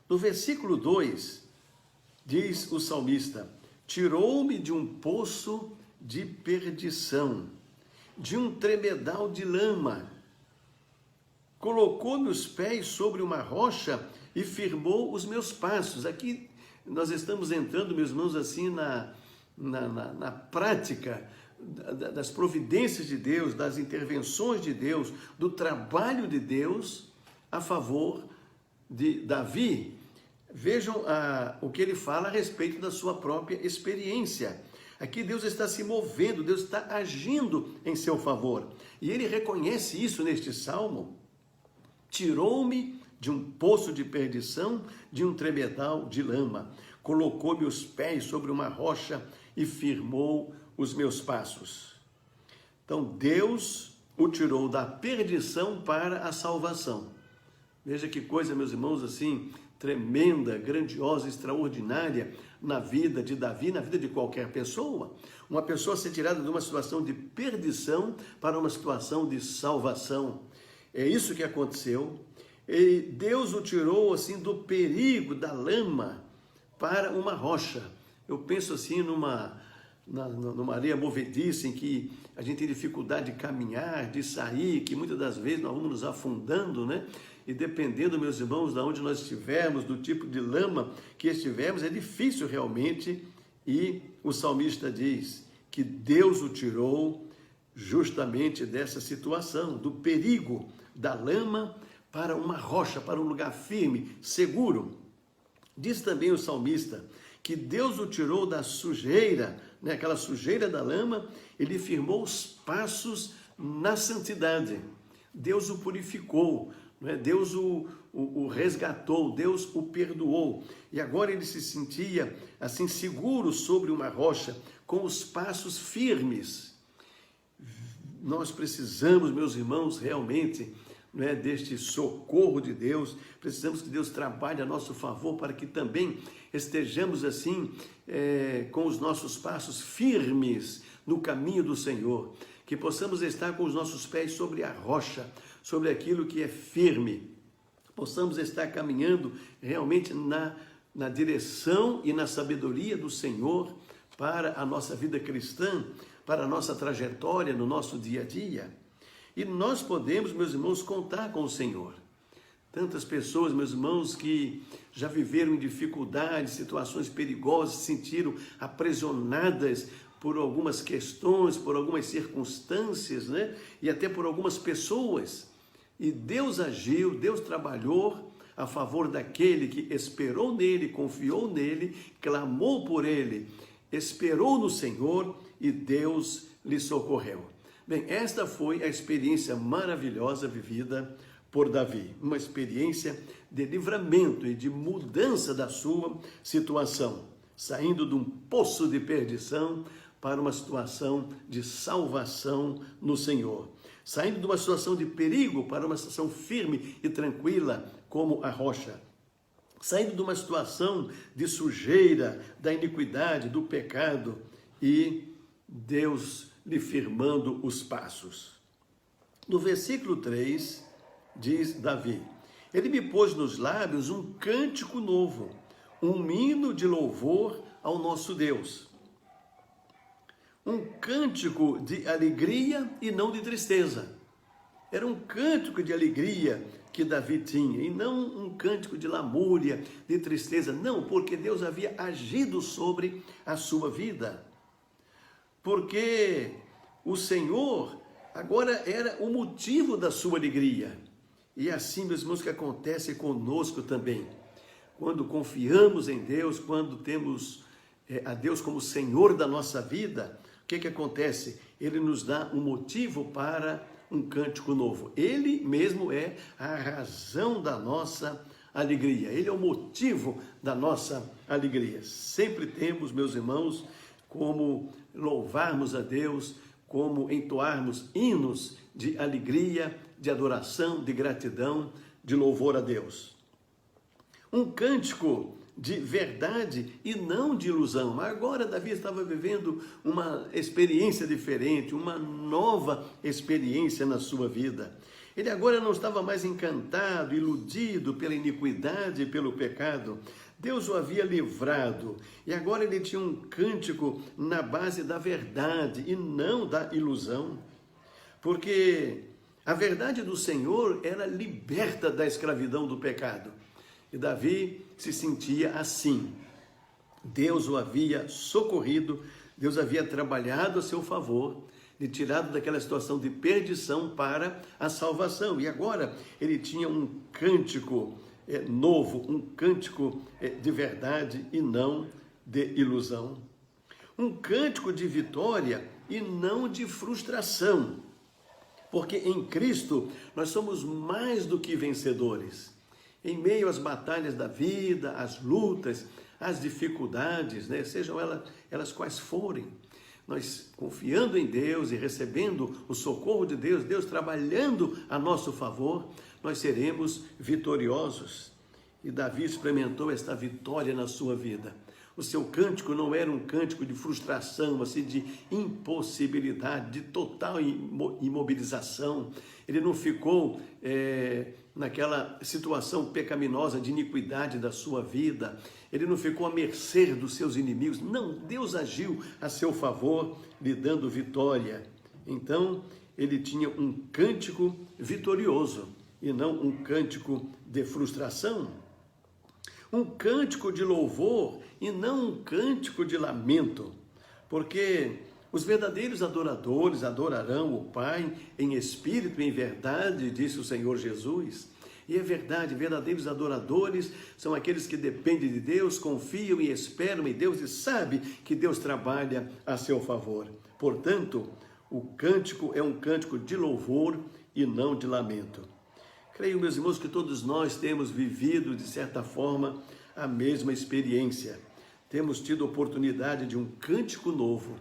No versículo 2, diz o salmista: tirou-me de um poço de perdição, de um tremedal de lama, colocou meus pés sobre uma rocha e firmou os meus passos. Aqui nós estamos entrando, meus irmãos, assim na prática das providências de Deus, das intervenções de Deus, do trabalho de Deus a favor de Davi. Vejam o que ele fala a respeito da sua própria experiência. Aqui Deus está se movendo, Deus está agindo em seu favor. E ele reconhece isso neste salmo. Tirou-me de um poço de perdição, de um tremedal de lama. Colocou-me os pés sobre uma rocha e firmou os meus passos. Então Deus o tirou da perdição para a salvação. Veja que coisa, meus irmãos, assim, tremenda, grandiosa, extraordinária, na vida de Davi, na vida de qualquer pessoa. Uma pessoa ser tirada de uma situação de perdição para uma situação de salvação. É isso que aconteceu. E Deus o tirou assim do perigo, da lama, para uma rocha. Eu penso assim numa areia movediça em que a gente tem dificuldade de caminhar, de sair, que muitas das vezes nós vamos nos afundando, né? E dependendo, meus irmãos, de onde nós estivermos, do tipo de lama que estivermos, é difícil realmente. E o salmista diz que Deus o tirou justamente dessa situação, do perigo da lama para uma rocha, para um lugar firme, seguro. Diz também o salmista que Deus o tirou da sujeira, né, aquela sujeira da lama, ele firmou os passos na santidade. Deus o purificou, né? Deus o resgatou, Deus o perdoou. E agora ele se sentia assim seguro sobre uma rocha, com os passos firmes. Nós precisamos, meus irmãos, realmente, né, deste socorro de Deus. Precisamos que Deus trabalhe a nosso favor para que também estejamos assim com os nossos passos firmes no caminho do Senhor, que possamos estar com os nossos pés sobre a rocha, sobre aquilo que é firme, possamos estar caminhando realmente na direção e na sabedoria do Senhor para a nossa vida cristã, para a nossa trajetória no nosso dia a dia. E nós podemos, meus irmãos, contar com o Senhor. Tantas pessoas, meus irmãos, que já viveram em dificuldades, situações perigosas, se sentiram aprisionadas por algumas questões, por algumas circunstâncias, né? E até por algumas pessoas. E Deus agiu, Deus trabalhou a favor daquele que esperou nele, confiou nele, clamou por ele, esperou no Senhor e Deus lhe socorreu. Bem, esta foi a experiência maravilhosa vivida por Davi, uma experiência de livramento e de mudança da sua situação, saindo de um poço de perdição para uma situação de salvação no Senhor, saindo de uma situação de perigo para uma situação firme e tranquila como a rocha, saindo de uma situação de sujeira, da iniquidade, do pecado, e Deus lhe firmando os passos. No versículo 3, diz Davi: ele me pôs nos lábios um cântico novo, um hino de louvor ao nosso Deus. Um cântico de alegria e não de tristeza. Era um cântico de alegria que Davi tinha, e não um cântico de lamúria, de tristeza. Não, porque Deus havia agido sobre a sua vida. Porque o Senhor agora era o motivo da sua alegria. E é assim, meus irmãos, que acontece conosco também. Quando confiamos em Deus, quando temos a Deus como Senhor da nossa vida, o que acontece? Ele nos dá um motivo para um cântico novo. Ele mesmo é a razão da nossa alegria. Ele é o motivo da nossa alegria. Sempre temos, meus irmãos, como louvarmos a Deus, como entoarmos hinos de alegria, de adoração, de gratidão, de louvor a Deus. Um cântico de verdade e não de ilusão. Agora Davi estava vivendo uma experiência diferente, uma nova experiência na sua vida. Ele agora não estava mais encantado, iludido pela iniquidade e pelo pecado. Deus o havia livrado e agora ele tinha um cântico na base da verdade e não da ilusão, porque a verdade do Senhor era liberta da escravidão do pecado. E Davi se sentia assim. Deus o havia socorrido, Deus havia trabalhado a seu favor, lhe tirado daquela situação de perdição para a salvação. E agora ele tinha um cântico novo, um cântico de verdade e não de ilusão. Um cântico de vitória e não de frustração. Porque em Cristo nós somos mais do que vencedores. Em meio às batalhas da vida, às lutas, às dificuldades, né? Sejam elas quais forem, nós confiando em Deus e recebendo o socorro de Deus, Deus trabalhando a nosso favor, nós seremos vitoriosos. E Davi experimentou esta vitória na sua vida. O seu cântico não era um cântico de frustração, assim, de impossibilidade, de total imobilização. Ele não ficou naquela situação pecaminosa de iniquidade da sua vida. Ele não ficou à mercê dos seus inimigos. Não, Deus agiu a seu favor, lhe dando vitória. Então, ele tinha um cântico vitorioso e não um cântico de frustração. Um cântico de louvor e não um cântico de lamento, porque os verdadeiros adoradores adorarão o Pai em espírito e em verdade, disse o Senhor Jesus. E é verdade, verdadeiros adoradores são aqueles que dependem de Deus, confiam e esperam em Deus e sabem que Deus trabalha a seu favor. Portanto, o cântico é um cântico de louvor e não de lamento. Creio, meus irmãos, que todos nós temos vivido, de certa forma, a mesma experiência. Temos tido oportunidade de um cântico novo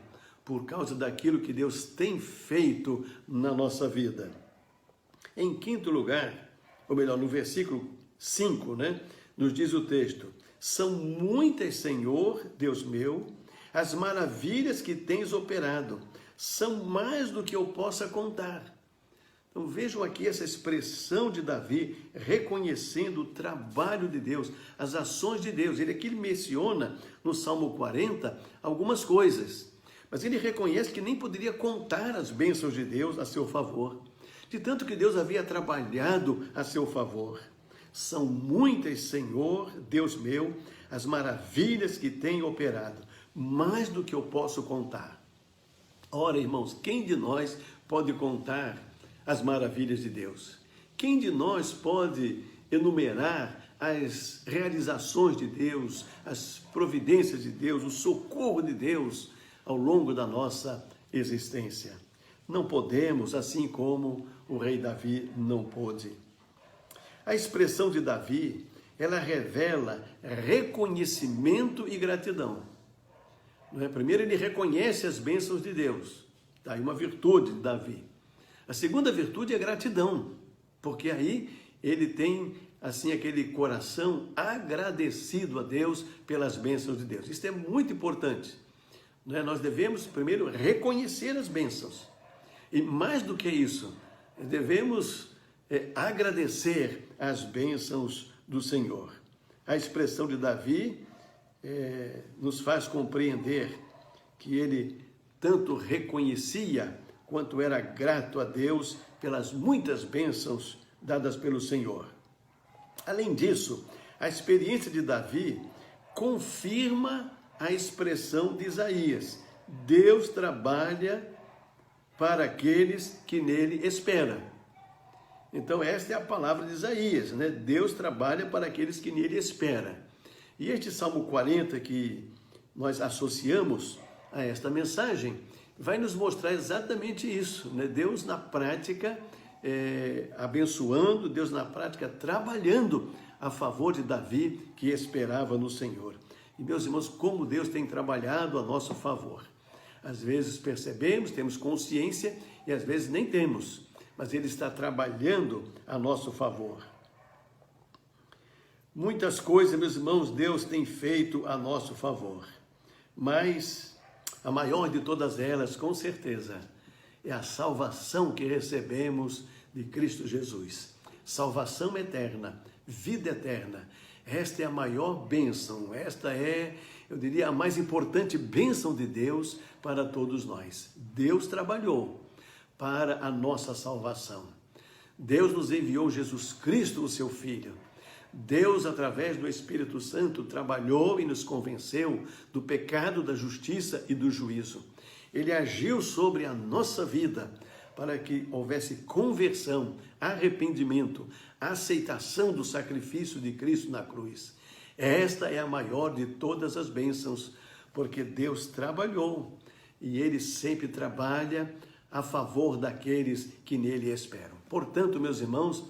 por causa daquilo que Deus tem feito na nossa vida. Em quinto lugar, ou melhor, no versículo 5, nos diz o texto: são muitas, Senhor, Deus meu, as maravilhas que tens operado, são mais do que eu possa contar. Então vejam aqui essa expressão de Davi reconhecendo o trabalho de Deus, as ações de Deus. Ele aqui menciona no Salmo 40 algumas coisas, mas ele reconhece que nem poderia contar as bênçãos de Deus a seu favor, de tanto que Deus havia trabalhado a seu favor. São muitas, Senhor, Deus meu, as maravilhas que tem operado, mais do que eu posso contar. Ora, irmãos, quem de nós pode contar as maravilhas de Deus? Quem de nós pode enumerar as realizações de Deus, as providências de Deus, o socorro de Deus ao longo da nossa existência? Não podemos, assim como o rei Davi não pôde. A expressão de Davi, ela revela reconhecimento e gratidão. Primeiro, ele reconhece as bênçãos de Deus. Está aí uma virtude de Davi. A segunda virtude é gratidão, porque aí ele tem, assim, aquele coração agradecido a Deus pelas bênçãos de Deus. Isso é muito importante. Nós devemos, primeiro, reconhecer as bênçãos. E mais do que isso, devemos agradecer as bênçãos do Senhor. A expressão de Davi nos faz compreender que ele tanto reconhecia quanto era grato a Deus pelas muitas bênçãos dadas pelo Senhor. Além disso, a experiência de Davi confirma a expressão de Isaías: Deus trabalha para aqueles que nele esperam. Então esta é a palavra de Isaías, Deus trabalha para aqueles que nele esperam. E este Salmo 40 que nós associamos a esta mensagem vai nos mostrar exatamente isso, Deus na prática abençoando, Deus na prática trabalhando a favor de Davi, que esperava no Senhor. E meus irmãos, como Deus tem trabalhado a nosso favor. Às vezes percebemos, temos consciência e às vezes nem temos, mas Ele está trabalhando a nosso favor. Muitas coisas, meus irmãos, Deus tem feito a nosso favor, mas a maior de todas elas, com certeza, é a salvação que recebemos de Cristo Jesus. Salvação eterna, vida eterna. Esta é a maior bênção, esta é, eu diria, a mais importante bênção de Deus para todos nós. Deus trabalhou para a nossa salvação. Deus nos enviou Jesus Cristo, o seu Filho. Deus, através do Espírito Santo, trabalhou e nos convenceu do pecado, da justiça e do juízo. Ele agiu sobre a nossa vida para que houvesse conversão, arrependimento, aceitação do sacrifício de Cristo na cruz. Esta é a maior de todas as bênçãos, porque Deus trabalhou e Ele sempre trabalha a favor daqueles que nele esperam. Portanto, meus irmãos,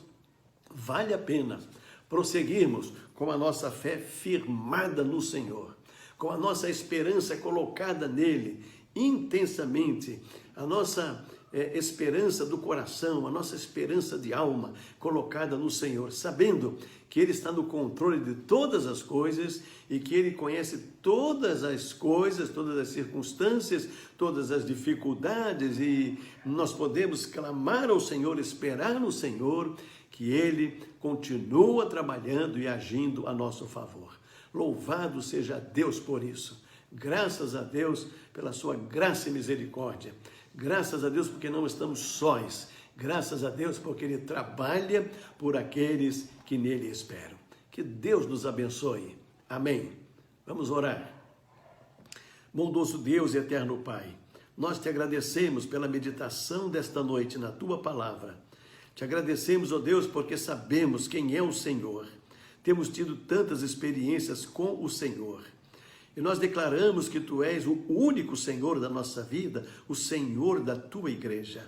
vale a pena prosseguirmos com a nossa fé firmada no Senhor, com a nossa esperança colocada nele intensamente, a nossa esperança do coração, a nossa esperança de alma colocada no Senhor, sabendo que Ele está no controle de todas as coisas e que Ele conhece todas as coisas, todas as circunstâncias, todas as dificuldades, e nós podemos clamar ao Senhor, esperar no Senhor, que Ele continua trabalhando e agindo a nosso favor. Louvado seja Deus por isso. Graças a Deus pela sua graça e misericórdia. Graças a Deus porque não estamos sós. Graças a Deus porque Ele trabalha por aqueles que nele esperam. Que Deus nos abençoe. Amém. Vamos orar. Bondoso Deus e eterno Pai, nós te agradecemos pela meditação desta noite na Tua Palavra. Te agradecemos, ó Deus, porque sabemos quem é o Senhor. Temos tido tantas experiências com o Senhor. E nós declaramos que Tu és o único Senhor da nossa vida, o Senhor da Tua igreja.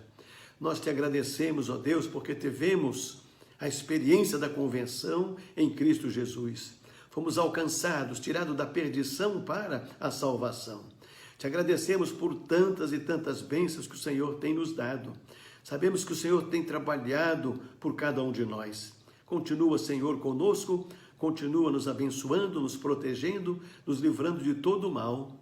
Nós te agradecemos, ó Deus, porque tivemos a experiência da convenção em Cristo Jesus. Fomos alcançados, tirados da perdição para a salvação. Te agradecemos por tantas e tantas bênçãos que o Senhor tem nos dado. Sabemos que o Senhor tem trabalhado por cada um de nós. Continua, Senhor, conosco. Continua nos abençoando, nos protegendo, nos livrando de todo o mal,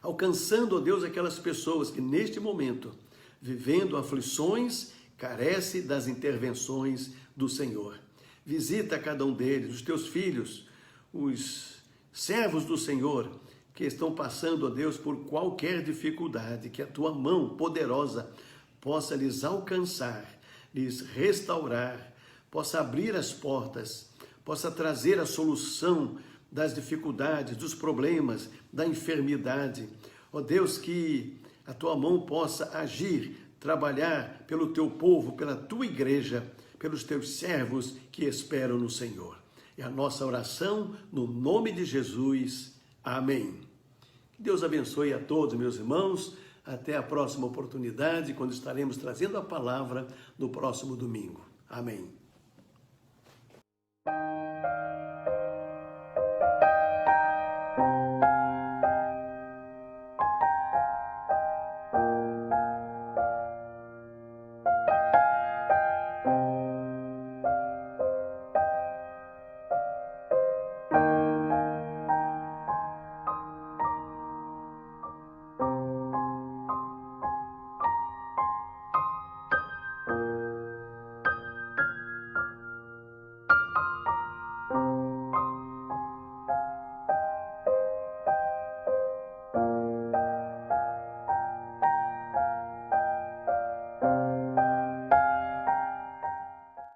alcançando, ó Deus, aquelas pessoas que neste momento, vivendo aflições, carece das intervenções do Senhor. Visita cada um deles, os teus filhos, os servos do Senhor, que estão passando, ó Deus, por qualquer dificuldade, que a tua mão poderosa possa lhes alcançar, lhes restaurar, possa abrir as portas, possa trazer a solução das dificuldades, dos problemas, da enfermidade. Ó Deus, que a tua mão possa agir, trabalhar pelo teu povo, pela tua igreja, pelos teus servos que esperam no Senhor. É a nossa oração no nome de Jesus. Amém. Que Deus abençoe a todos, meus irmãos. Até a próxima oportunidade, quando estaremos trazendo a palavra no próximo domingo. Amém.